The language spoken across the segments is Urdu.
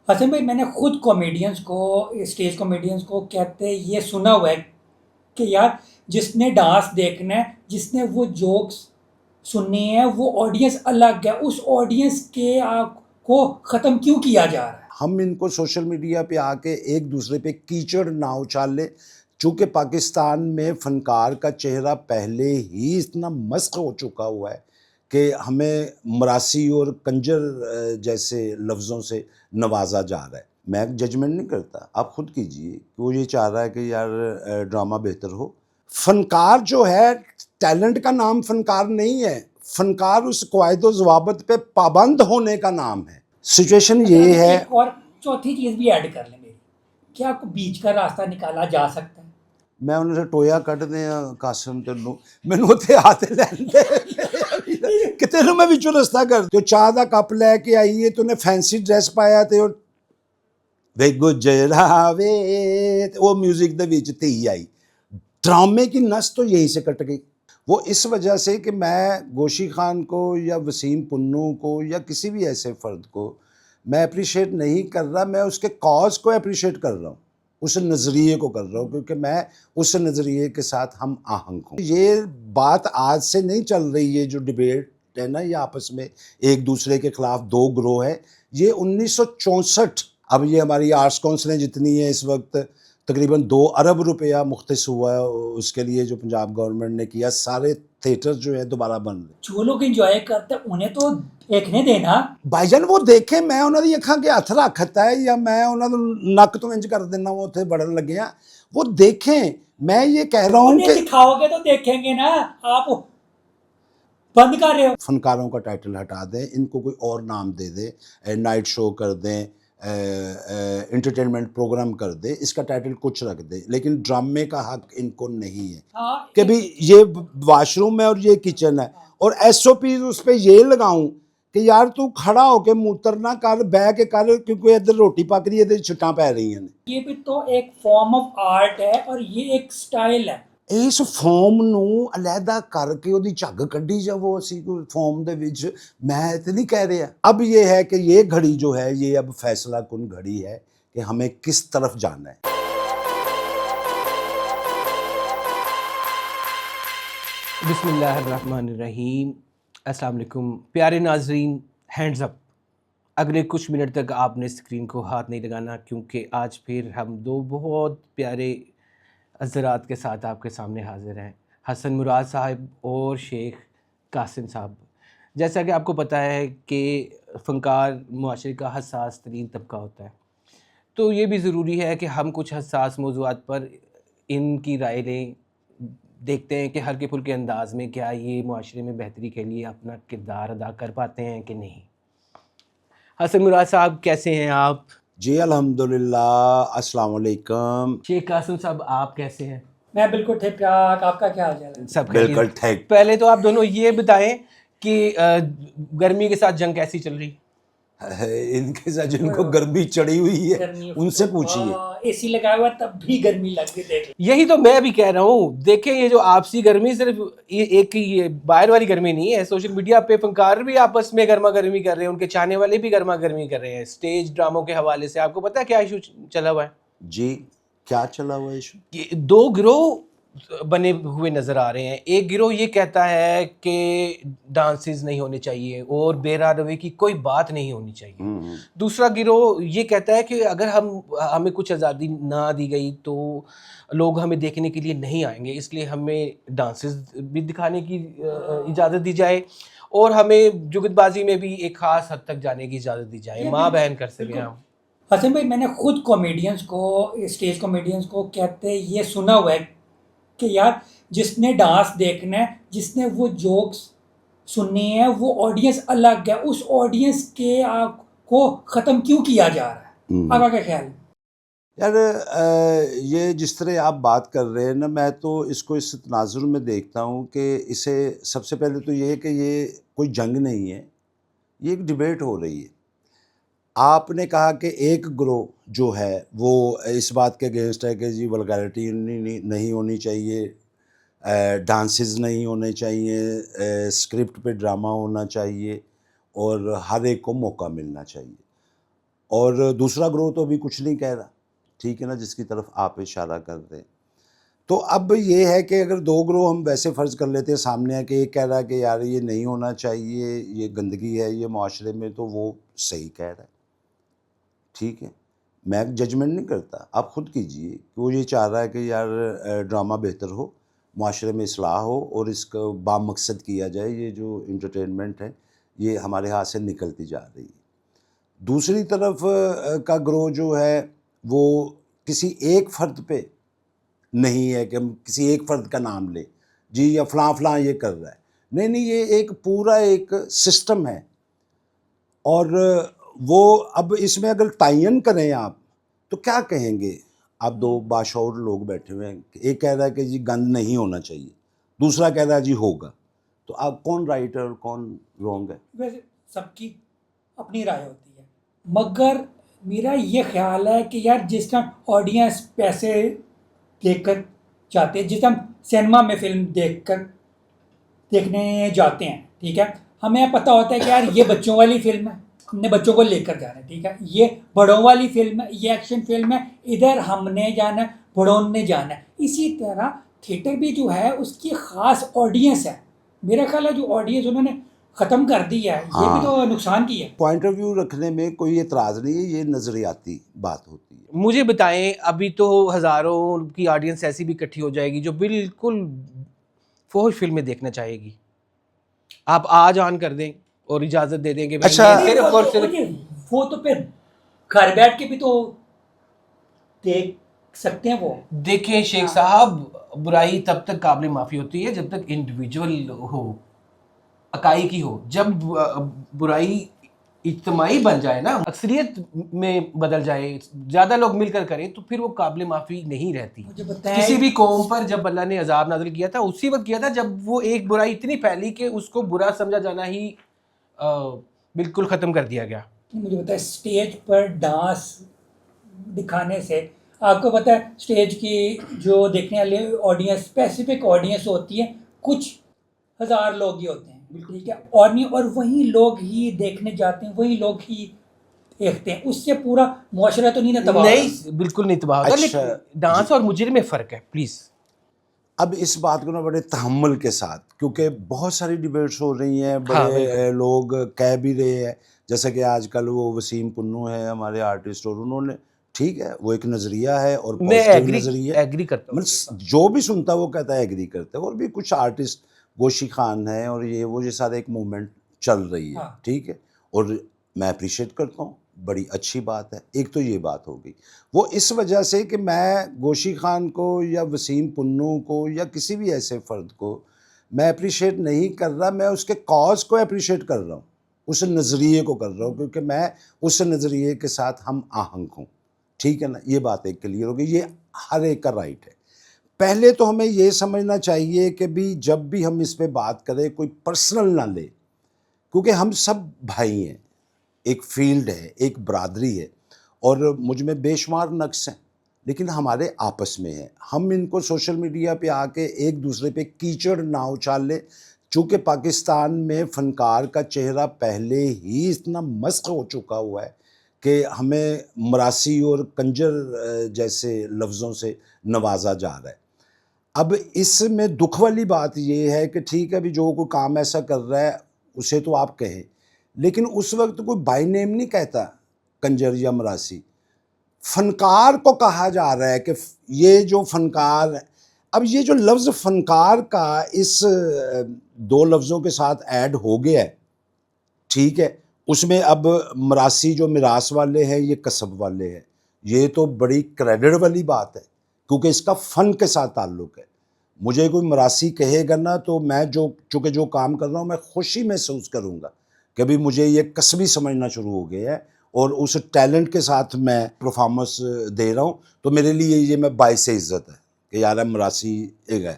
حسن بھائی، میں نے خود کامیڈینس کو، اسٹیج کامیڈینس کو کہتے یہ سنا ہوا ہے کہ یار جس نے ڈانس دیکھنا ہے، جس نے وہ جوکس سننے ہیں، وہ آڈینس الگ ہے، اس آڈینس کے آپ کو ختم کیوں کیا جا رہا ہے؟ ہم ان کو سوشل میڈیا پہ آ کے ایک دوسرے پہ کیچڑ نہ اچھال لیں، چونکہ پاکستان میں فنکار کا چہرہ پہلے ہی اتنا مسخ ہو چکا ہوا ہے کہ ہمیں مراسی اور کنجر جیسے لفظوں سے نوازا جا رہا ہے۔ میں ججمنٹ نہیں کرتا، آپ خود کیجئے کہ وہ یہ چاہ رہا ہے کہ یار ڈرامہ بہتر ہو۔ فنکار جو ہے، ٹیلنٹ کا نام فنکار نہیں ہے، فنکار اس قواعد و ضوابط پہ پابند ہونے کا نام ہے۔ سچویشن یہ ہے۔ ایک اور چوتھی چیز بھی ایڈ کر لیں میری، کیا بیچ کا راستہ نکالا جا سکتا ہے؟ میں انہوں سے ٹویا کٹ دیں قاسم تینوں مینوں تے ہاتھ لیندے کہ تینوں میں وچوں رستہ کر جو چاہ دا کپ لے کے آئی ہے تو نے فینسی ڈریس پایا تے وے گجرا وے وہ میوزک دے وچ تی آئی۔ ڈرامے کی نس تو یہیں سے کٹ گئی۔ وہ اس وجہ سے کہ میں گوشی خان کو یا وسیم پنوں کو یا کسی بھی ایسے فرد کو میں اپریشیٹ نہیں کر رہا، میں اس کے کاز کو اپریشیٹ کر رہا ہوں، اس نظریے کو کر رہا ہوں، کیونکہ میں اس نظریے کے ساتھ ہم آہنگ ہوں۔ یہ بات آج سے نہیں چل رہی ہے، جو ڈیبیٹ ہے نا، یہ آپس میں ایک دوسرے کے خلاف دو گروہ ہے، یہ 1964 اب یہ ہماری آرٹس کونسلیں جتنی ہیں اس وقت تقریباً 2 ارب روپیہ مختص ہوا ہے اس کے لیے جو پنجاب گورنمنٹ نے کیا، سارے تھیٹر جو ہے دوبارہ بن رہے۔ جو لوگ انجوائے کرتے ہیں انہیں تو دیکھنے دینا۔ بھائی جان وہ دیکھیں، میں انہوں نے اکھاں کے ہاتھ رکھتا ہے یا میں انہوں نے نک تو انج کر دینا وہ اتنے بڑھن لگے ہیں، وہ دیکھیں۔ میں یہ کہہ رہا ہوں انہیں کہ دکھاؤ گے تو دیکھیں گے نا، آپ بند کر رہے ہو۔ فنکاروں کا ٹائٹل ہٹا دیں، ان کو کوئی اور نام دے دیں، نائٹ شو کر دیں، انٹرٹینمنٹ پروگرام کر دیں، اس کا ٹائٹل کچھ رکھ دیں، لیکن ڈرامے کا حق ان کو نہیں ہے کہ بھی یہ واش روم ہے اور یہ کچن ہے، اور ایس او پیز اس پہ یہ لگاؤں کہ یار تو کھڑا ہو کے موتر نہ کر، بہ کے کر، کیونکہ ادھر روٹی پک رہی ہے ادھر چھٹاں پہ رہی ہیں۔ یہ بھی تو ایک فارم آف آرٹ ہے اور یہ ایک سٹائل ہے۔ اس فارم نو علیحدہ کر کے وہ جھگ کڈی جاؤ اسی فارم دے وچ، میں تو نہیں کہہ رہا۔ اب یہ ہے کہ یہ گھڑی جو ہے یہ اب فیصلہ کن گھڑی ہے کہ ہمیں کس طرف جانا ہے۔ بسم اللہ الرحمن الرحیم۔ السلام علیکم پیارے ناظرین، ہینڈز اپ۔ اگلے کچھ منٹ تک آپ نے اسکرین کو ہاتھ نہیں لگانا، کیونکہ آج پھر ہم دو بہت پیارے حضرات کے ساتھ آپ کے سامنے حاضر ہیں، حسن مراد صاحب اور شیخ قاسم صاحب۔ جیسا کہ آپ کو پتہ ہے کہ فنکار معاشرے کا حساس ترین طبقہ ہوتا ہے، تو یہ بھی ضروری ہے کہ ہم کچھ حساس موضوعات پر ان کی رائے لیں، دیکھتے ہیں کہ ہلکے پھلکے انداز میں کیا یہ معاشرے میں بہتری کے لیے اپنا کردار ادا کر پاتے ہیں کہ نہیں۔ حسن مراد صاحب کیسے ہیں آپ؟ جی الحمدللہ، السلام علیکم۔ شیخ قاسم صاحب آپ کیسے ہیں؟ میں بالکل ٹھیک ٹھاک، آپ کا کیا حال چال ہے؟ سب بالکل خیریت۔ ٹھیک۔ پہلے تو آپ دونوں یہ بتائیں کہ گرمی کے ساتھ جنگ کیسی چل رہی؟ ان کے ساتھ جن کو گرمی چڑھی ہوئی ہے ان سے پوچھیے۔ اے سی لگایا ہوا تب بھی گرمی لگ رہی، دیکھ یہی تو میں بھی کہہ رہا ہوں، دیکھیں یہ جو آپسی گرمی صرف ایک یہ باہر والی گرمی نہیں ہے، سوشل میڈیا پہ فنکار بھی آپس میں گرما گرمی کر رہے ہیں، ان کے چاہنے والے بھی گرما گرمی کر رہے ہیں اسٹیج ڈراموں کے حوالے سے۔ آپ کو پتہ ہے کیا ایشو چلا ہوا ہے؟ جی کیا چلا ہوا ایشو؟ کہ دو گروہ بنے ہوئے نظر آ رہے ہیں۔ ایک گروہ یہ کہتا ہے کہ ڈانسز نہیں ہونے چاہیے اور بے راہ روی کی کوئی بات نہیں ہونی چاہیے۔ دوسرا گروہ یہ کہتا ہے کہ اگر ہمیں کچھ آزادی نہ دی گئی تو لوگ ہمیں دیکھنے کے لیے نہیں آئیں گے، اس لیے ہمیں ڈانسز بھی دکھانے کی اجازت دی جائے اور ہمیں جگت بازی میں بھی ایک خاص حد تک جانے کی اجازت دی جائے، ماں بہن کر سکیں ہم۔ حسن بھائی، میں نے خود کامیڈینس کو، اسٹیج کامیڈینس کو کہتے یہ سنا ہوا ہے کہ یار جس نے ڈانس دیکھنا ہے، جس نے وہ جوکس سننے ہیں، وہ آڈینس الگ ہے، اس آڈینس کے آپ کو ختم کیوں کیا جا رہا ہے؟ آپ کا کیا خیال ہے؟ یار یہ جس طرح آپ بات کر رہے ہیں نا، میں تو اس کو اس تناظر میں دیکھتا ہوں کہ اسے سب سے پہلے تو یہ کہ یہ کوئی جنگ نہیں ہے، یہ ایک ڈیبیٹ ہو رہی ہے۔ آپ نے کہا کہ ایک گروہ جو ہے وہ اس بات کے اگینسٹ ہے کہ جی ولگیرٹی نہیں ہونی چاہیے، ڈانسز نہیں ہونے چاہیے، اسکرپٹ پہ ڈرامہ ہونا چاہیے اور ہر ایک کو موقع ملنا چاہیے۔ اور دوسرا گروہ تو ابھی کچھ نہیں کہہ رہا، ٹھیک ہے نا، جس کی طرف آپ اشارہ کر رہے ہیں. تو اب یہ ہے کہ اگر دو گروہ ہم ویسے فرض کر لیتے ہیں سامنے ہے کہ ایک کہہ رہا ہے کہ یار یہ نہیں ہونا چاہیے، یہ گندگی ہے یہ معاشرے میں، تو وہ صحیح کہہ رہا ہے، ٹھیک ہے، میں ججمنٹ نہیں کرتا، آپ خود کیجئے کہ وہ یہ چاہ رہا ہے کہ یار ڈرامہ بہتر ہو، معاشرے میں اصلاح ہو اور اس کو با مقصد کیا جائے. یہ جو انٹرٹینمنٹ ہے یہ ہمارے ہاتھ سے نکلتی جا رہی ہے. دوسری طرف کا گروہ جو ہے وہ کسی ایک فرد پہ نہیں ہے کہ ہم کسی ایک فرد کا نام لیں جی یا فلاں فلاں یہ کر رہا ہے، نہیں نہیں، یہ ایک پورا ایک سسٹم ہے. اور وہ اب اس میں اگر تعین کریں آپ تو کیا کہیں گے؟ آپ دو باشعور لوگ بیٹھے ہوئے ہیں، ایک کہہ رہا ہے کہ جی گند نہیں ہونا چاہیے، دوسرا کہہ رہا ہے جی ہوگا، تو آپ کون رائٹ ہے اور کون رونگ ہے؟ ویسے سب کی اپنی رائے ہوتی ہے، مگر میرا یہ خیال ہے کہ یار جس طرح آڈینس پیسے دیکھ کر جاتے ہیں، جس طرح سینما میں فلم دیکھنے جاتے ہیں، ٹھیک ہے، ہمیں پتہ ہوتا ہے کہ یار یہ بچوں والی فلم ہے، ہم نے بچوں کو لے کر جانا ہے، ٹھیک ہے، یہ بڑوں والی فلم ہے، یہ ایکشن فلم ہے، ادھر ہم نے جانا ہے، بڑوں نے جانا ہے. اسی طرح تھیٹر بھی جو ہے اس کی خاص آڈینس ہے. میرا خیال ہے جو آڈینس انہوں نے ختم کر دی ہے، یہ بھی تو نقصان کی ہے. پوائنٹ آف ویو رکھنے میں کوئی اعتراض نہیں ہے، یہ نظریاتی بات ہوتی ہے. مجھے بتائیں، ابھی تو ہزاروں کی آڈینس ایسی بھی اکٹھی ہو جائے گی جو بالکل فحش فلمیں دیکھنا چاہے گی، آپ آج آن کر دیں اور اجازت دے دیں کہ بھائی اچھا، یہ صرف اور صرف وہ تو پھر گھر بیٹھ کے بھی تو دیکھ سکتے ہیں. وہ دیکھیں شیخ صاحب، برائی تب تک قابل معافی ہوتی ہے جب تک انڈیویجول ہو، اکائی کی ہو. جب برائی اجتماعی بن جائے نا، اکثریت میں بدل جائے، زیادہ لوگ مل کر کریں، تو پھر وہ قابل معافی نہیں رہتی. مجھے بتائیں کسی بھی قوم پر جب اللہ نے عذاب نازل کیا تھا اسی وقت کیا تھا جب وہ ایک برائی اتنی پھیلی کہ اس کو برا سمجھا جانا ہی بالکل ختم کر دیا گیا. مجھے بتائیں اسٹیج پر ڈانس دکھانے سے آپ کو پتہ ہے اسٹیج کی جو دیکھنے والے آڈینس اسپیسیفک آڈینس ہوتی ہے، کچھ ہزار لوگ ہی ہوتے ہیں، ٹھیک ہے، اور وہی لوگ ہی دیکھنے جاتے ہیں، وہی لوگ ہی دیکھتے ہیں. اس سے پورا معاشرہ تو نہیں نا تباہ ہوتا؟ نہیں، بالکل نہیں تباہ ہوتا. اچھا، لیکن ڈانس اور مجرم میں فرق ہے پلیز. اب اس بات کو نا بڑے تحمل کے ساتھ، کیونکہ بہت ساری ڈیبیٹس ہو رہی ہیں، بڑے لوگ کہہ بھی رہے ہیں، جیسے کہ آج کل وہ وسیم پنو ہے ہمارے آرٹسٹ، اور انہوں نے، ٹھیک ہے، وہ ایک نظریہ ہے اور میں پازیٹیو نظریہ، ایگری کرتا ہوں. جو بھی سنتا ہے وہ کہتا ہے ایگری کرتا ہے. اور بھی کچھ آرٹسٹ، گوشی خان ہے اور یہ سارے ایک موومنٹ چل رہی ہے، ٹھیک ہے، اور میں اپریشیٹ کرتا ہوں، بڑی اچھی بات ہے. ایک تو یہ بات ہو گئی، وہ اس وجہ سے کہ میں گوشی خان کو یا وسیم پنو کو یا کسی بھی ایسے فرد کو میں اپریشیٹ نہیں کر رہا، میں اس کے کاز کو اپریشیٹ کر رہا ہوں، اس نظریے کو کر رہا ہوں، کیونکہ میں اس نظریے کے ساتھ ہم آہنگ ہوں، ٹھیک ہے نا. یہ بات ایک کلیئر ہو گئی، یہ ہر ایک کا رائٹ ہے. پہلے تو ہمیں یہ سمجھنا چاہیے کہ بھی جب بھی ہم اس پہ بات کریں کوئی پرسنل نہ لے، کیونکہ ہم سب بھائی ہیں، ایک فیلڈ ہے، ایک برادری ہے، اور مجھ میں بے شمار نقص ہیں لیکن ہمارے آپس میں ہیں. ہم ان کو سوشل میڈیا پہ آ کے ایک دوسرے پہ کیچڑ نہ اچھال لیں. چونکہ پاکستان میں فنکار کا چہرہ پہلے ہی اتنا مسخ ہو چکا ہوا ہے کہ ہمیں مراسی اور کنجر جیسے لفظوں سے نوازا جا رہا ہے. اب اس میں دکھ والی بات یہ ہے کہ ٹھیک ہے بھی جو کوئی کام ایسا کر رہا ہے اسے تو آپ کہیں، لیکن اس وقت کوئی بائی نیم نہیں کہتا کنجر یا مراسی، فنکار کو کہا جا رہا ہے کہ یہ جو فنکار ہے. اب یہ جو لفظ فنکار کا اس دو لفظوں کے ساتھ ایڈ ہو گیا ہے، ٹھیک ہے، اس میں اب مراسی جو میراث والے ہیں یہ کسب والے ہیں، یہ تو بڑی کریڈٹ والی بات ہے کیونکہ اس کا فن کے ساتھ تعلق ہے. مجھے کوئی مراسی کہے گا نا تو میں چونکہ جو کام کر رہا ہوں میں خوشی محسوس کروں گا کہ بھی مجھے یہ کسبی سمجھنا شروع ہو گیا ہے اور اس ٹیلنٹ کے ساتھ میں پرفارمنس دے رہا ہوں، تو میرے لیے یہ میں باعث عزت ہے کہ یار مراسی ایک ہے،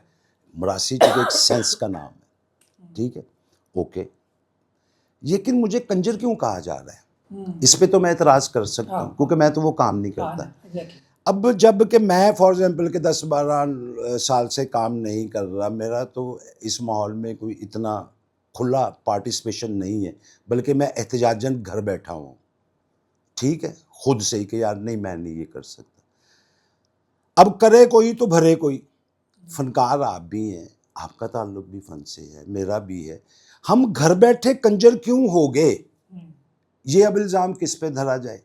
مراسی چونکہ ایک سینس کا نام ہے، ٹھیک ہے، اوکے. لیکن مجھے کنجر کیوں کہا جا رہا ہے، اس پہ تو میں اعتراض کر سکتا ہوں کیونکہ میں تو وہ کام نہیں کرتا. اب جب کہ میں فار ایگزامپل کہ 10-12 سال سے کام نہیں کر رہا، میرا تو اس ماحول میں کوئی اتنا کھلا پارٹیسپیشن نہیں ہے، بلکہ میں احتجاجاً گھر بیٹھا ہوں، ٹھیک ہے، خود سے ہی کہ یار نہیں میں نہیں یہ کر سکتا. اب کرے کوئی تو بھرے کوئی. فنکار آپ بھی ہیں, آپ کا تعلق بھی فن سے ہے, میرا بھی ہے. ہم گھر بیٹھے کنجر کیوں ہو گئے, یہ اب الزام کس پہ دھرا جائے؟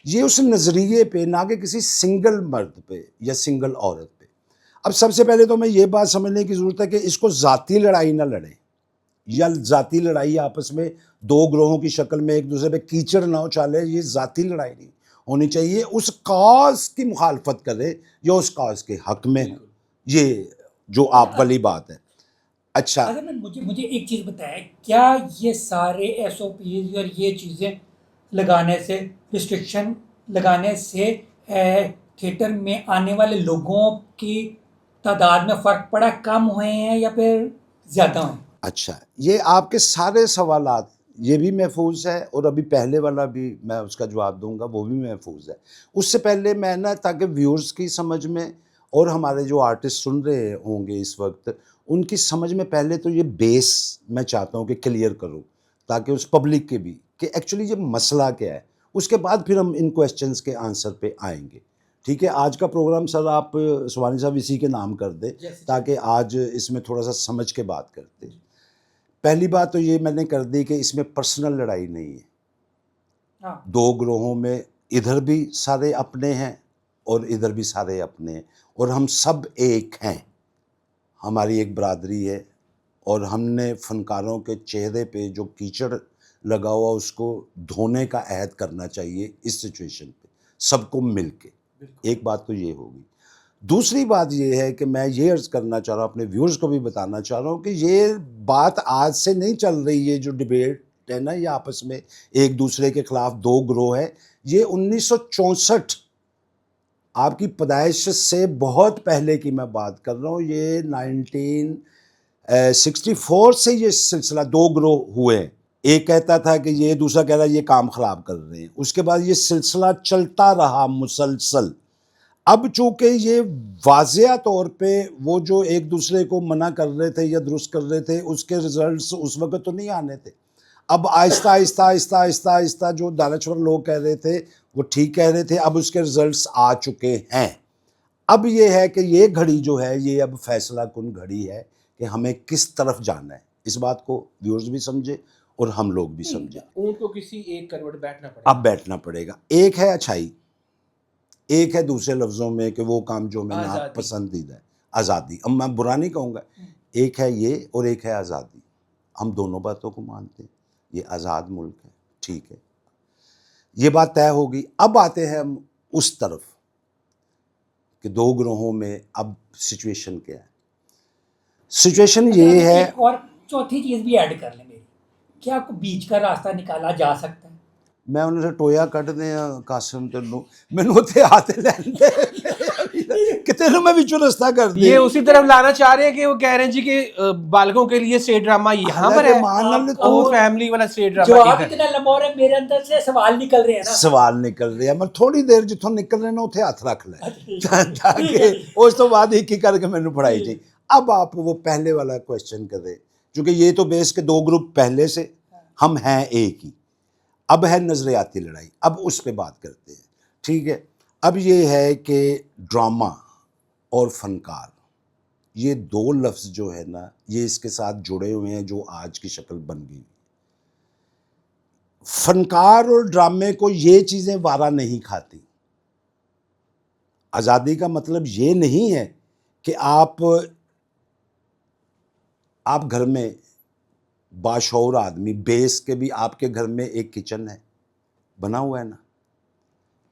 یہ اس نظریے پہ, نہ کہ کسی سنگل مرد پہ یا سنگل عورت پہ. اب سب سے پہلے تو میں یہ بات سمجھنے کی ضرورت ہے کہ اس کو ذاتی لڑائی نہ لڑیں, یا ذاتی لڑائی آپس میں دو گروہوں کی شکل میں ایک دوسرے پہ کیچڑ نہ اچھالے. یہ ذاتی لڑائی نہیں ہونی چاہیے, اس کاز کی مخالفت کرے یا اس کاز کے حق میں, یہ جو آپ والی بات ہے. اچھا مجھے ایک چیز بتائیں, کیا یہ سارے ایس او پیز اور یہ چیزیں لگانے سے, ریسٹرکشن لگانے سے تھیٹر میں آنے والے لوگوں کی تعداد میں فرق پڑا, کم ہوئے ہیں یا پھر زیادہ ہوئے ہیں؟ اچھا, یہ آپ کے سارے سوالات یہ بھی محفوظ ہے, اور ابھی پہلے والا بھی میں اس کا جواب دوں گا, وہ بھی محفوظ ہے. اس سے پہلے میں نا, تاکہ ویورز کی سمجھ میں اور ہمارے جو آرٹسٹ سن رہے ہوں گے اس وقت, ان کی سمجھ میں پہلے تو یہ بیس میں چاہتا ہوں کہ کلیئر کروں, تاکہ اس پبلک کے بھی کہ ایکچولی یہ مسئلہ کیا ہے. اس کے بعد پھر ہم ان کویسچنز کے آنسر پہ آئیں گے. ٹھیک ہے, آج کا پروگرام سر آپ سبحانی صاحب اسی کے نام کر دیں, تاکہ آج اس میں تھوڑا سا سمجھ کے بات کرتے. پہلی بات تو یہ میں نے کر دی کہ اس میں پرسنل لڑائی نہیں ہے. دو گروہوں میں ادھر بھی سارے اپنے ہیں اور ادھر بھی سارے اپنے ہیں, اور ہم سب ایک ہیں. ہماری ایک برادری ہے, اور ہم نے فنکاروں کے چہرے پہ جو کیچڑ لگا ہوا اس کو دھونے کا عہد کرنا چاہیے اس سچویشن پہ, سب کو مل کے. ایک بات تو یہ ہوگی. دوسری بات یہ ہے کہ میں یہ عرض کرنا چاہ رہا ہوں, اپنے ویورز کو بھی بتانا چاہ رہا ہوں کہ یہ بات آج سے نہیں چل رہی ہے. جو ڈیبیٹ ہے نا, یہ آپس میں ایک دوسرے کے خلاف دو گروہ ہے, یہ 1964 آپ کی پیدائش سے بہت پہلے کی میں بات کر رہا ہوں. یہ 1964 سے یہ سلسلہ دو گروہ ہوئے ہیں. ایک کہتا تھا کہ یہ, دوسرا کہہ رہا ہے یہ کام خراب کر رہے ہیں. اس کے بعد یہ سلسلہ چلتا رہا مسلسل. اب چونکہ یہ واضح طور پہ وہ جو ایک دوسرے کو منع کر رہے تھے یا درست کر رہے تھے, اس کے ریزلٹس اس وقت تو نہیں آنے تھے. اب آہستہ آہستہ آہستہ آہستہ آہستہ جو دانشور لوگ کہہ رہے تھے وہ ٹھیک کہہ رہے تھے, اب اس کے ریزلٹس آ چکے ہیں. اب یہ ہے کہ یہ گھڑی جو ہے یہ اب فیصلہ کن گھڑی ہے کہ ہمیں کس طرف جانا ہے. اس بات کو ویورز بھی سمجھے اور ہم لوگ بھی سمجھیں. اونٹ کو کسی ایک کروٹ بیٹھنا پڑے گا. اب بیٹھنا پڑے گا. ایک ہے اچھائی, ایک ہے دوسرے لفظوں میں کہ وہ کام جو میں نے پسندیدہ ہے, آزادی. اب میں برا نہیں کہوں گا, ایک ہے یہ اور ایک ہے آزادی. ہم دونوں باتوں کو مانتے ہیں. یہ آزاد ملک ہے, ٹھیک ہے, یہ بات طے ہوگی. اب آتے ہیں ہم اس طرف کہ دو گروہوں میں اب سچویشن کیا ہے. سچویشن یہ ہے. اور چوتھی چیز بھی ایڈ کر لیں میری, کیا بیچ کا راستہ نکالا جا سکتا ہے؟ میں انہوں سے ٹویا کٹ دیا قاسم تینوں مینوں اتنے ہاتھ لیندے کہ تینوں میں وچوں رستہ کر دیا. یہ اسی طرف لانا چاہ رہے ہیں کہ وہ کہہ رہے ہیں جی کہ بالغوں کے لیے اسٹیٹ ڈرامہ یہاں پر ہے, اور فیملی والا اسٹیٹ ڈرامہ جواب اتنا لمبا ہو رہا ہے, میرے اندر سے سوال نکل رہے ہیں نا. سوال نکل رہے ہیں. میں تھوڑی دیر جتوں نکل رہے نا اتنے ہاتھ رکھ لیں تاکہ اس تو بعد ایک ہی کر کے مینوں پڑھائی جائے. اب آپ وہ پہلے والا کویشچن کریں, چونکہ یہ تو بیس کے دو گروپ پہلے سے ہم ہیں ایک ہی. اب ہے نظریاتی لڑائی, اب اس پہ بات کرتے ہیں. ٹھیک ہے, اب یہ ہے کہ ڈرامہ اور فنکار, یہ دو لفظ جو ہے نا یہ اس کے ساتھ جڑے ہوئے ہیں جو آج کی شکل بن گئی. فنکار اور ڈرامے کو یہ چیزیں وارا نہیں کھاتی. آزادی کا مطلب یہ نہیں ہے کہ آپ گھر میں باشعور آدمی, بیس کے بھی آپ کے گھر میں ایک کچن ہے بنا ہوا ہے نا,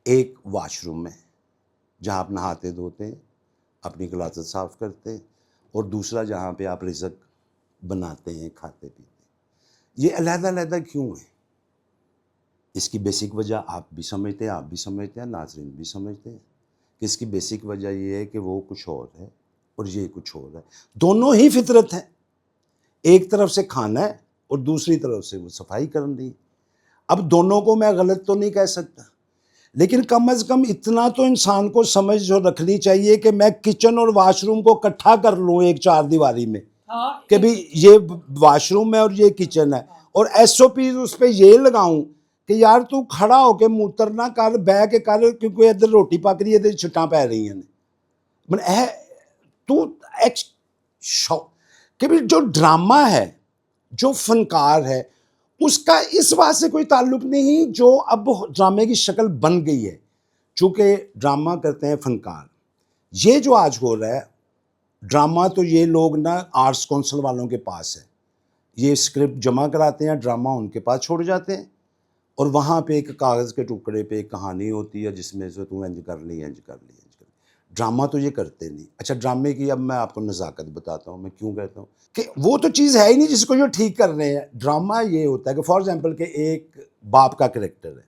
ایک واش روم ہے جہاں آپ نہاتے دھوتے ہیں, اپنی کلاسز صاف کرتے ہیں, اور دوسرا جہاں پہ آپ رزق بناتے ہیں, کھاتے پیتے ہیں. یہ علیحدہ علیحدہ کیوں ہے؟ اس کی بیسک وجہ آپ بھی سمجھتے ہیں, آپ بھی سمجھتے ہیں, ناظرین بھی سمجھتے ہیں کہ اس کی بیسک وجہ یہ ہے کہ وہ کچھ اور ہے اور یہ کچھ اور ہے. دونوں ہی فطرت ہیں, ایک طرف سے کھانا ہے اور دوسری طرف سے وہ صفائی کرنی ہے. اب دونوں کو میں غلط تو نہیں کہہ سکتا, لیکن کم از کم اتنا تو انسان کو سمجھ جو رکھنی چاہیے کہ میں کچن اور واش روم کو اکٹھا کر لوں ایک چار دیواری میں, کہ بھی یہ واش روم ہے اور یہ کچن ہے, اور ایس او پیز اس پہ یہ لگاؤں کہ یار تو کھڑا ہو کے موتر نہ کر, بہ کے کر, کیونکہ ادھر روٹی پک رہی ہے, ادھر چھٹاں پی رہی ہیں. تو ایک کہ بھی جو ڈرامہ ہے, جو فنکار ہے, اس کا اس بات سے کوئی تعلق نہیں جو اب ڈرامے کی شکل بن گئی ہے. چونکہ ڈرامہ کرتے ہیں فنکار. یہ جو آج ہو رہا ہے ڈرامہ, تو یہ لوگ نا آرٹس کونسل والوں کے پاس ہے, یہ اسکرپٹ جمع کراتے ہیں, ڈرامہ ان کے پاس چھوڑ جاتے ہیں, اور وہاں پہ ایک کاغذ کے ٹکڑے پہ ایک کہانی ہوتی ہے جس میں سے تو انج کر لی. ڈرامہ تو یہ کرتے نہیں. اچھا, ڈرامے کی اب میں آپ کو نزاکت بتاتا ہوں, میں کیوں کہتا ہوں کہ وہ تو چیز ہے ہی نہیں جس کو یہ ٹھیک کر رہے ہیں. ڈرامہ یہ ہوتا ہے کہ فار ایگزامپل کہ ایک باپ کا کریکٹر ہے,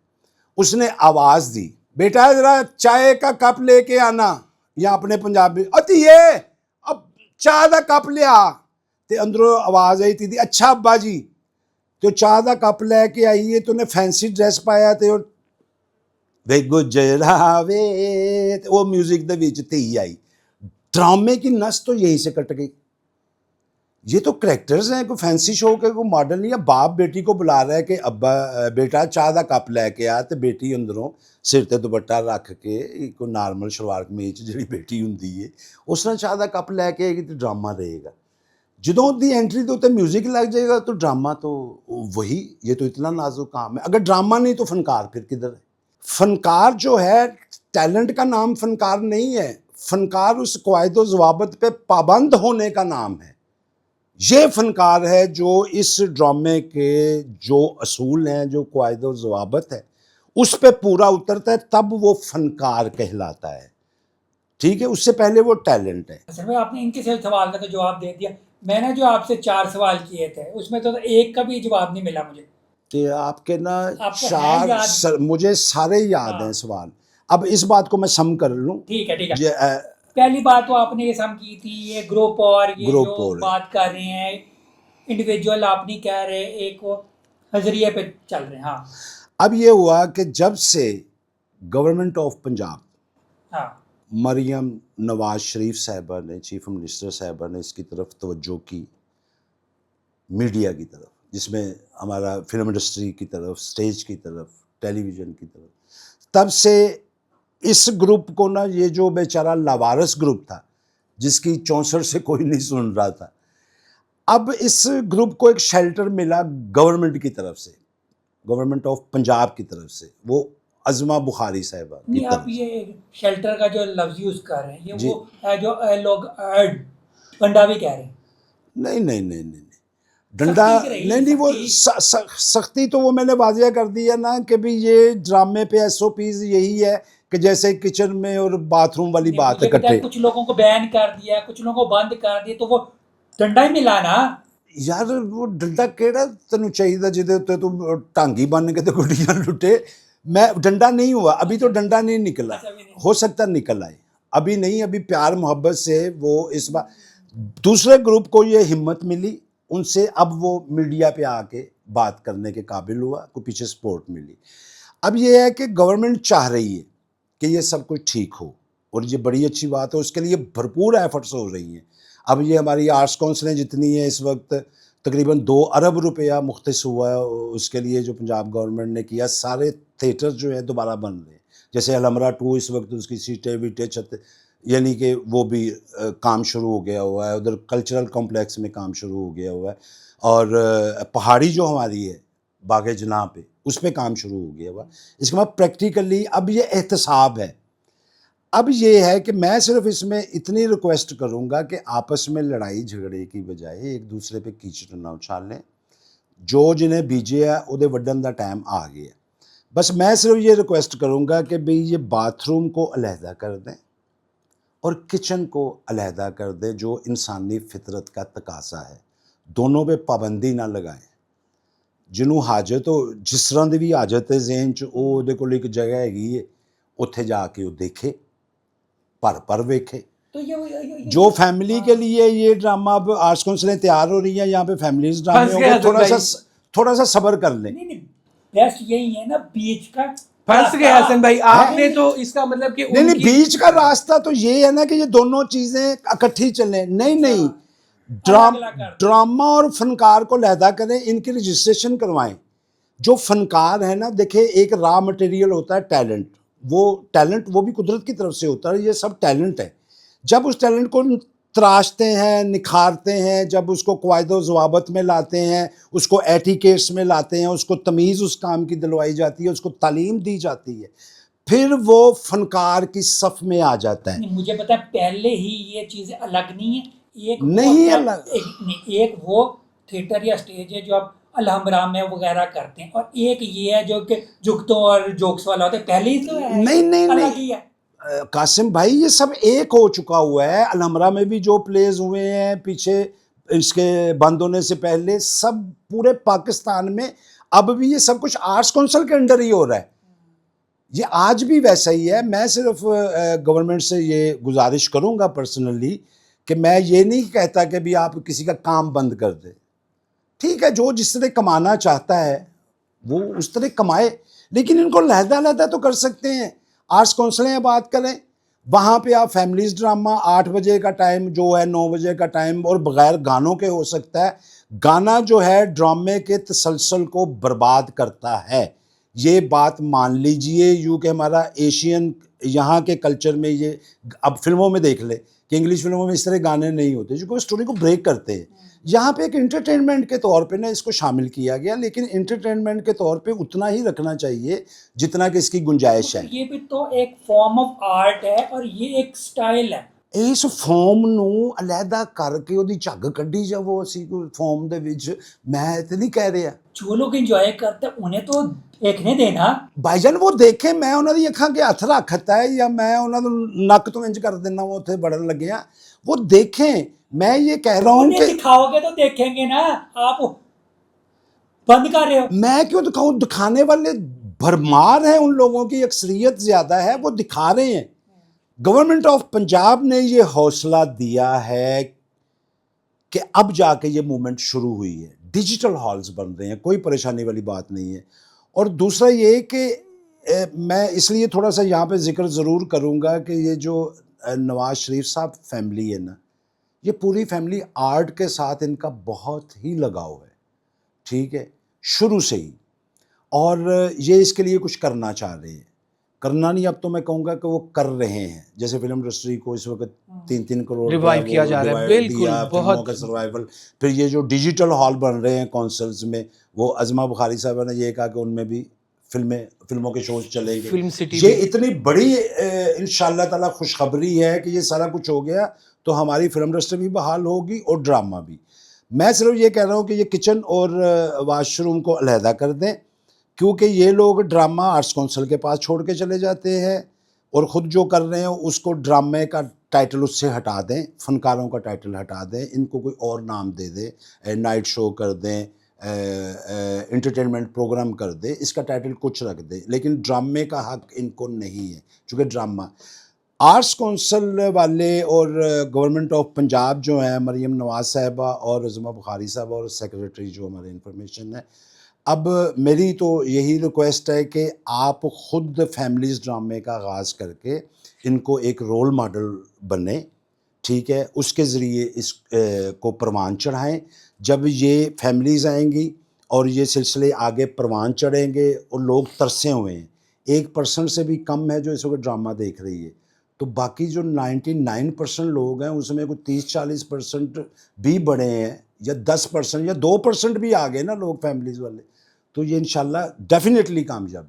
اس نے آواز دی, بیٹا ذرا چائے کا کپ لے کے آنا, یا اپنے پنجابی اتی یہ اب چائے کا کپ لیا, تے اندروں آواز آئی تھی اچھا ابا جی, تو چائے کا کپ لے کے آئیے, تو نے فینسی ڈریس پایا تے وے گجرا وے, وہ میوزک دے وچ تھی آئی. ڈرامے کی نس تو یہیں سے کٹ گئی. یہ تو کریکٹرز ہیں, کوئی فینسی شو کے کوئی ماڈل نہیں ہے. باپ بیٹی کو بلا رہا ہے کہ ابا بیٹا چائے کا کپ لے کے آ, تے بیٹی اندروں سر تے دوپٹہ رکھ کے کوئی نارمل شلوار قمیض جڑی بیٹی ہوندی ہے اس نے چائے کا کپ لے کے آئے گی تو ڈرامہ رہے گا. جدوں دی انٹری تو میوزک لگ جائے گا تو ڈرامہ تو وہی. یہ تو اتنا نازک کام ہے. اگر ڈرامہ نہیں تو فنکار پھر کدھر ہے؟ فنکار جو ہے, ٹیلنٹ کا نام فنکار نہیں ہے. فنکار اس قواعد و ضوابط پہ پابند ہونے کا نام ہے. یہ فنکار ہے جو اس ڈرامے کے جو اصول ہیں, جو قواعد و ضوابط ہے, اس پہ پورا اترتا ہے, تب وہ فنکار کہلاتا ہے. ٹھیک ہے, اس سے پہلے وہ ٹیلنٹ ہے. سر بھائی آپ نے ان کے سوال کا تو جواب دے دیا. میں نے جو آپ سے 4 سوال کیے تھے اس میں تو ایک کا بھی جواب نہیں ملا مجھے. کہ آپ کے نا آپ کو ہے یاد؟ مجھے سارے یاد ہیں سوال. اب اس بات کو میں سم کر لوں. ٹھیک ہے. پہلی بات تو آپ نے یہ سم کی تھی, یہ گروپ اور یہ جو بات کر رہے ہیں انڈیویجول آپ نہیں کہہ رہے, ایک وہ نظریے پہ چل رہے ہیں. ہاں, اب یہ ہوا کہ جب سے گورنمنٹ آف پنجاب, ہاں, مریم نواز شریف صاحبہ نے, چیف منسٹر صاحبہ نے اس کی طرف توجہ کی, میڈیا کی طرف, جس میں ہمارا فلم انڈسٹری کی طرف, سٹیج کی طرف, ٹیلی ویژن کی طرف, تب سے اس گروپ کو نا, یہ جو بیچارہ لاوارث گروپ تھا جس کی 64 سے کوئی نہیں سن رہا تھا, اب اس گروپ کو ایک شیلٹر ملا گورنمنٹ کی طرف سے, گورنمنٹ آف پنجاب کی طرف سے, وہ عظمہ بخاری صاحبہ کی نہیں. طرف آپ یہ شیلٹر کا جو لفظ یوز کر رہے ہیں یہ وہ ہے جو لوگ ڈنڈا بھی کہہ رہے ہیں. نہیں ڈنڈا نہیں, وہ سختی تو وہ میں نے واضح کر دی ہے نا کہ بھی یہ ڈرامے پہ ایس او پیز یہی ہے کہ جیسے کچن میں اور باتھ روم والی بات ہے کٹھے. کچھ لوگوں کو بین کر دیا, کچھ لوگوں کو بند کر دیا, تو وہ ڈنڈا ہی ملا نا یار. وہ ڈنڈا کیڑا تینوں چاہیے جہدے تے تو ٹانگی بن کے تے گڈیاں لٹے. میں ڈنڈا نہیں ہوا ابھی, تو ڈنڈا نہیں نکلا, ہو سکتا نکل آئے, ابھی نہیں. ابھی پیار محبت سے وہ اس بار دوسرے گروپ کو یہ ہمت ملی ان سے, اب وہ میڈیا پہ آ کے بات کرنے کے قابل ہوا, کو پیچھے سپورٹ ملی. اب یہ ہے کہ گورنمنٹ چاہ رہی ہے کہ یہ سب کچھ ٹھیک ہو, اور یہ بڑی اچھی بات ہے, اس کے لیے بھرپور ایفرٹس ہو رہی ہیں. اب یہ ہماری آرٹس کونسلیں جتنی ہیں اس وقت تقریباً 2 ارب روپیہ مختص ہوا ہے اس کے لیے جو پنجاب گورنمنٹ نے کیا. سارے تھیٹر جو ہیں دوبارہ بن رہے ہیں, جیسے الحمرہ 2 اس وقت اس کی سیٹیں ویٹیں چھت, یعنی کہ وہ بھی کام شروع ہو گیا ہوا ہے. ادھر کلچرل کمپلیکس میں کام شروع ہو گیا ہوا ہے, اور پہاڑی جو ہماری ہے باغ جناح پہ, اس پہ کام شروع ہو گیا ہوا. اس کے بعد پریکٹیکلی اب یہ احتساب ہے. اب یہ ہے کہ میں صرف اس میں اتنی ریکویسٹ کروں گا کہ آپس میں لڑائی جھگڑے کی بجائے ایک دوسرے پہ کیچڑ نہ اچھالیں. جو جنہیں بیجے ہے وہ وڈن دا ٹائم آ گیا. بس میں صرف یہ ریکویسٹ کروں گا کہ بھئی یہ باتھ روم کو علیحدہ کر دیں اور کچن کو علیحدہ کر دیں, جو انسانی فطرت کا تقاضا ہے. دونوں پہ پابندی نہ لگائیں. جنوں حاجت ہو, جس طرح دی بھی حاجت ہے ذہن چ, وہ دے کول ایک جگہ ہے اتھے جا کے وہ دیکھے, پر ویکھے. جو فیملی کے لیے یہ ڈرامہ اب آرٹس کونسلیں تیار ہو رہی ہیں, یہاں پہ فیملیز ڈرامے ہوں گے, تھوڑا سا صبر کر لیں. بیسٹ یہی ہے نا, بیچ کا پھنس گئے حسن بھائی آپ نے. تو اس کا مطلب کہ نہیں بیچ کا راستہ تو یہ ہے نا کہ یہ دونوں چیزیں اکٹھی چلیں. نہیں ڈرامہ اور فنکار کو علیحدہ کریں, ان کی رجسٹریشن کروائیں. جو فنکار ہے نا، دیکھیں ایک را مٹیریل ہوتا ہے ٹیلنٹ، وہ بھی قدرت کی طرف سے ہوتا ہے، یہ سب ٹیلنٹ ہے. جب اس ٹیلنٹ کو تراشتے ہیں، نکھارتے ہیں، جب اس کو قواعد و ضوابط میں لاتے ہیں، اس کو ایٹیکیٹس میں لاتے ہیں، اس کو تمیز اس کام کی دلوائی جاتی ہے، اس کو تعلیم دی جاتی ہے، پھر وہ فنکار کی صف میں آ جاتا ہے. مجھے پتا ہے پہلے ہی یہ چیزیں الگ نہیں ہیں. ایک نہیں الگ. ایک وہ تھیٹر یا اسٹیج ہے جو آپ الحمرا میں وغیرہ کرتے ہیں، اور ایک یہ ہے جو کہ جگتوں اور جوکس والا ہوتا ہے. پہلے ہی تو ہے، نہیں الگ ہی ہے. قاسم بھائی یہ سب ایک ہو چکا ہوا ہے. الحمرا میں بھی جو پلیز ہوئے ہیں پیچھے اس کے بند ہونے سے پہلے، سب پورے پاکستان میں اب بھی یہ سب کچھ آرٹس کونسل کے انڈر ہی ہو رہا ہے. یہ آج بھی ویسا ہی ہے. میں صرف گورنمنٹ سے یہ گزارش کروں گا پرسنلی کہ میں یہ نہیں کہتا کہ بھی آپ کسی کا کام بند کر دیں. ٹھیک ہے، جو جس طرح کمانا چاہتا ہے وہ اس طرح کمائے، لیکن ان کو علیحدہ علیحدہ تو کر سکتے ہیں. آرٹس کونسلیں بات کریں، وہاں پہ آپ فیملیز ڈرامہ 8 بجے کا ٹائم جو ہے 9 بجے کا ٹائم، اور بغیر گانوں کے ہو سکتا ہے. گانا جو ہے ڈرامے کے تسلسل کو برباد کرتا ہے. یہ بات مان لیجئے. یوں کہ ہمارا ایشین یہاں کے کلچر میں یہ اب فلموں میں دیکھ لے کہ انگلش فلموں میں اس طرح گانے نہیں ہوتے جو کہ اسٹوری کو بریک کرتے ہیں. یہاں پہ ایک انٹرٹینمنٹ کے طور پہ نا اس کو شامل کیا گیا، لیکن انٹرٹینمنٹ کے طور پہ اتنا ہی رکھنا چاہیے جتنا کہ اس کی گنجائش ہے. یہ بھی تو ایک فارم آف آرٹ ہے اور یہ ایک سٹائل ہے. ਇਸ ਫਾਰਮ ਨੂੰ ਅਲੱਗਾ ਕਰਕੇ ਉਹਦੀ ਝੱਗ ਕੱਢੀ ਜਾਵੋ ਅਸੀਂ ਕੋਈ ਫਾਰਮ ਦੇ ਵਿੱਚ. ਮੈਂ ਤੇ ਨਹੀਂ ਕਹਿ ਰਿਹਾ. جو لوگ انجوائے کرتے ہیں انہیں تو دیکھنے دینا. ਭਾਈਜਾਨ ਉਹ ਦੇਖੇ, ਮੈਂ ਉਹਨਾਂ ਦੀ ਅੱਖਾਂ 'ਤੇ ਹੱਥ ਰੱਖਤਾ ਹੈ ਜਾਂ ਮੈਂ ਉਹਨਾਂ ਨੂੰ ਨੱਕ ਤੋਂ ਇੰਜ ਕਰ ਦਿੰਦਾ ਉਹ ਉੱਥੇ ਬੜਨ ਲੱਗਿਆ. وہ دیکھیں. میں یہ کہہ رہا ہوں انہیں کہ دکھاؤ گے تو دیکھیں گے نا. آپ بند کر رہے ہو. میں کیوں دکھاؤں؟ دکھانے والے بھرمار ہیں، ان لوگوں کی اکثریت زیادہ ہے، وہ دکھا رہے ہیں. گورنمنٹ آف پنجاب نے یہ حوصلہ دیا ہے کہ اب جا کے یہ موومنٹ شروع ہوئی ہے. ڈیجیٹل ہالز بن رہے ہیں، کوئی پریشانی والی بات نہیں ہے. اور دوسرا یہ کہ میں اس لیے تھوڑا سا یہاں پہ ذکر ضرور کروں گا کہ یہ جو نواز شریف صاحب فیملی ہے نا، یہ پوری فیملی آرٹ کے ساتھ ان کا بہت ہی لگاؤ ہے. ٹھیک ہے، شروع سے ہی. اور یہ اس کے لیے کچھ کرنا چاہ رہے ہیں. کرنا نہیں، اب تو میں کہوں گا کہ وہ کر رہے ہیں. جیسے فلم انڈسٹری کو اس وقت 3 کروڑ ریوائیو کیا جا رہا ہے. بالکل، فلموں کا سروائیول. پھر یہ جو ڈیجیٹل ہال بن رہے ہیں کونسلز میں، وہ عظمہ بخاری صاحبہ نے یہ کہا کہ ان میں بھی فلموں کے شوز چلیں گے. فلم سٹی یہ اتنی بڑی انشاءاللہ تعالیٰ خوشخبری ہے کہ یہ سارا کچھ ہو گیا تو ہماری فلم انڈسٹری بھی بحال ہوگی اور ڈرامہ بھی. میں صرف یہ کہہ رہا ہوں کہ یہ کچن اور واش روم کو علیحدہ کر دیں، کیونکہ یہ لوگ ڈرامہ آرٹس کونسل کے پاس چھوڑ کے چلے جاتے ہیں اور خود جو کر رہے ہیں اس کو ڈرامے کا ٹائٹل اس سے ہٹا دیں، فنکاروں کا ٹائٹل ہٹا دیں، ان کو کوئی اور نام دے دیں، نائٹ شو کر دیں، انٹرٹینمنٹ پروگرام کر دیں، اس کا ٹائٹل کچھ رکھ دیں، لیکن ڈرامے کا حق ان کو نہیں ہے. چونکہ ڈرامہ آرٹس کونسل والے اور گورنمنٹ آف پنجاب جو ہیں، مریم نواز صاحبہ اور عظمہ بخاری صاحبہ اور سیکریٹری جو ہمارے انفارمیشن ہے، اب میری تو یہی ریکویسٹ ہے کہ آپ خود فیملیز ڈرامے کا آغاز کر کے ان کو ایک رول ماڈل بنیں. ٹھیک ہے، اس کے ذریعے اس کو پروان چڑھائیں. جب یہ فیملیز آئیں گی اور یہ سلسلے آگے پروان چڑھیں گے اور لوگ ترسے ہوئے ہیں، 1% سے بھی کم ہے جو اس وقت ڈرامہ دیکھ رہی ہے، تو باقی جو 99% لوگ ہیں اس میں کوئی 30-40% بھی بڑے ہیں، یا 10% یا 2% بھی آ گئے نا لوگ فیملیز والے، تو یہ انشاءاللہ ڈیفینیٹلی کامیاب